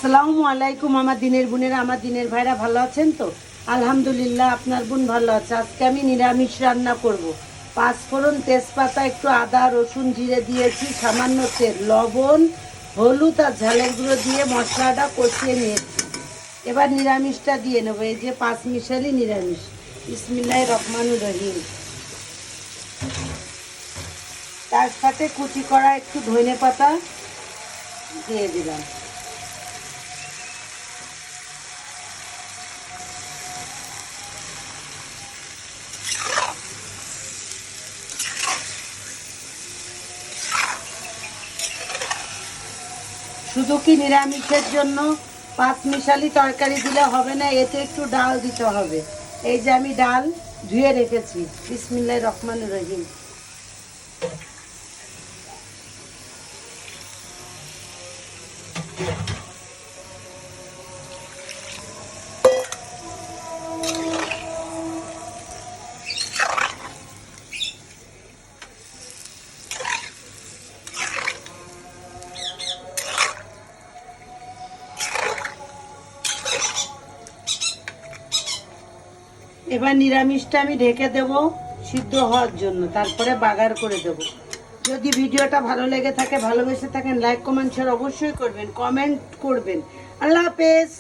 আসসালামু আলাইকুম আমার দিনের বোনেরা, আমার দিনের ভাইরা ভালো আছেন তো? আলহামদুলিল্লাহ, আপনার বোন ভালো আছে। আজকে আমি নিরামিষ রান্না করব। পাঁচফোড়ন, তেজপাতা, একটু আদা, রসুন, জিরে দিয়েছি, সামান্য তেল, লবণ, হলুদ আর ঝালের গুঁড়ো দিয়ে মশলাটা কষিয়ে নিয়েছি। এবার নিরামিষটা দিয়ে নেবো। এই যে পাঁচমিশালি নিরামিষ। বিসমিল্লাহির রহমানির রহিম। তার সাথে কুচি করা একটু ধনে পাতা দিয়ে দিলাম। শুধু কি নিরামিষের জন্য পাঁচমিশালি তরকারি দিলে হবে না, এতে একটু ডাল দিতে হবে। এই যে আমি ডাল ধুয়ে রেখেছি। বিসমিল্লাহির রহমানির রহিম। এবার নিরামিষটা আমি ঢেকে দেব সিদ্ধ হওয়ার জন্য, তারপরে বাগার করে দেব। যদি ভিডিওটা ভালো লেগে থাকে, ভালোবেসে থাকেন, লাইক কমেন্ট শেয়ার অবশ্যই করবেন, কমেন্ট করবেন। আল্লাহ হাফেজ।